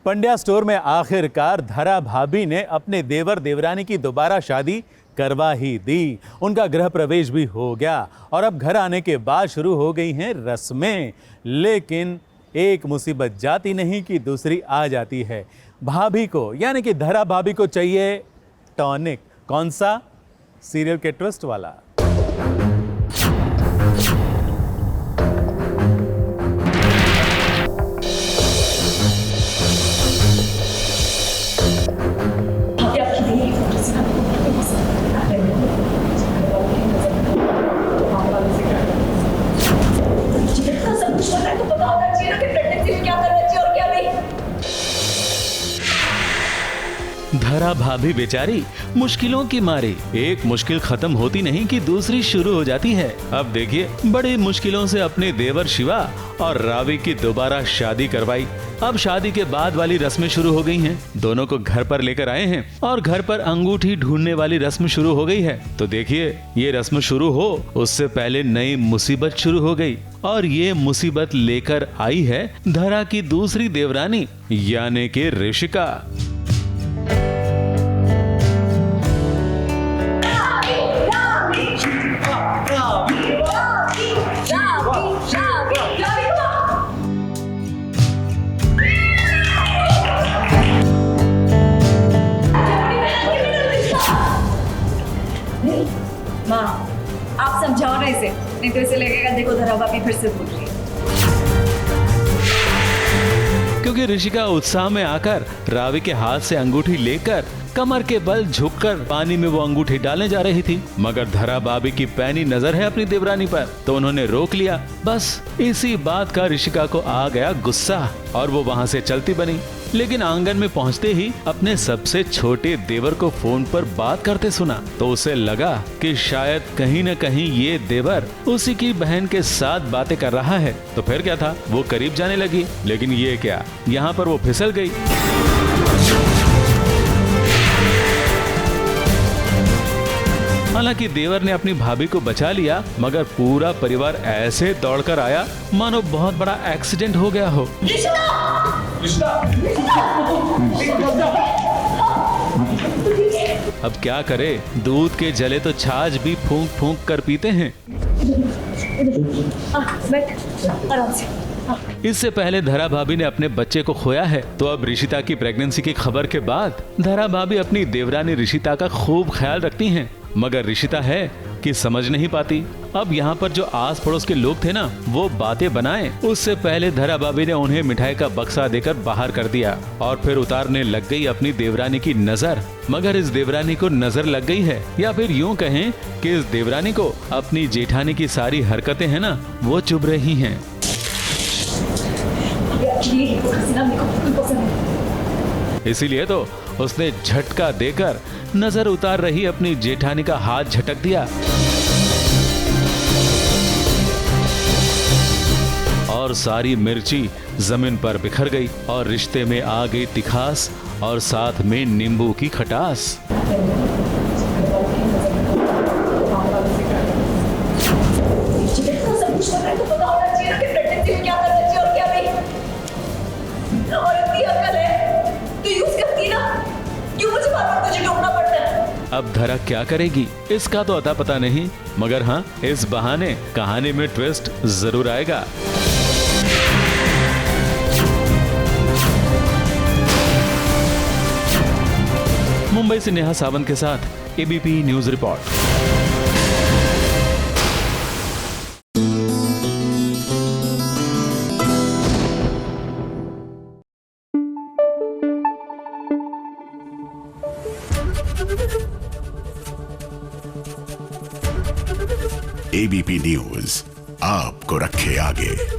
Pandya store में आखिरकार धरा भाभी ने अपने देवर देवरानी की दोबारा शादी करवा ही दी। उनका गृह प्रवेश भी हो गया और अब घर आने के बाद शुरू हो गई हैं रस्में। लेकिन एक मुसीबत जाती नहीं कि दूसरी आ जाती है। भाभी को यानी कि धरा भाभी को चाहिए टॉनिक। कौन सा? सीरियल के ट्विस्ट वाला। धरा भाभी बेचारी मुश्किलों की मारी, एक मुश्किल खत्म होती नहीं कि दूसरी शुरू हो जाती है। अब देखिए, बड़ी मुश्किलों से अपने देवर शिवा और रावी की दोबारा शादी करवाई। अब शादी के बाद वाली रस्में शुरू हो गई हैं। दोनों को घर पर लेकर आए हैं और घर पर अंगूठी ढूंढने वाली रस्म शुरू हो गई है। तो देखिए, ये रस्म शुरू हो उससे पहले नई मुसीबत शुरू हो गई और ये मुसीबत लेकर आई है धरा की दूसरी देवरानी यानी कि ऋषिका। माँ, आप समझाओ ना इसे, नहीं तो इसे लगेगा देखो धरा भाभी फिर से बोल रही है। क्योंकि ऋषिका उत्साह में आकर रावी के हाथ से अंगूठी लेकर कमर के बल झुककर पानी में वो अंगूठी डालने जा रही थी, मगर धरा भाभी की पैनी नजर है अपनी देवरानी पर, तो उन्होंने रोक लिया। बस इसी बात का ऋषिका को आ गया गुस्सा और वो वहाँ से चलती बनी। लेकिन आंगन में पहुँचते ही अपने सबसे छोटे देवर को फोन पर बात करते सुना, तो उसे लगा कि शायद कहीं न कहीं ये देवर उसी की बहन के साथ बातें कर रहा है। तो फिर क्या था, वो करीब जाने लगी, लेकिन ये क्या, यहाँ पर वो फिसल गई। हालांकि देवर ने अपनी भाभी को बचा लिया, मगर पूरा परिवार ऐसे दौड़कर आया मानो बहुत बड़ा एक्सीडेंट हो गया हो। अब क्या करे, दूध के जले तो छाछ भी फूंक फूंक कर पीते हैं। आराम से। इससे पहले धरा भाभी ने अपने बच्चे को खोया है, तो अब ऋषिता की प्रेगनेंसी की खबर के बाद धरा भाभी अपनी देवरानी ऋषिता का खूब ख्याल रखती हैं, मगर ऋषिता है कि समझ नहीं पाती। अब यहाँ पर जो आस पड़ोस के लोग थे ना, वो बातें बनाए उससे पहले धरा भाभी ने उन्हें मिठाई का बक्सा देकर बाहर कर दिया और फिर उतारने लग गई अपनी देवरानी की नजर। मगर इस देवरानी को नजर लग गई है, या फिर यूं कहें कि इस देवरानी को अपनी जेठानी की सारी हरकतें है ना, वो चुभ रही हैं। इसीलिए तो उसने झटका देकर नजर उतार रही अपनी जेठानी का हाथ झटक दिया और सारी मिर्ची जमीन पर बिखर गई और रिश्ते में आ गई तिखास और साथ में नींबू की खटास। अब धरा क्या करेगी, इसका तो अता पता नहीं, मगर हाँ, इस बहाने कहानी में ट्विस्ट जरूर आएगा। मुंबई से नेहा सावंत के साथ ABP news report. ABP news आपको रखे आगे।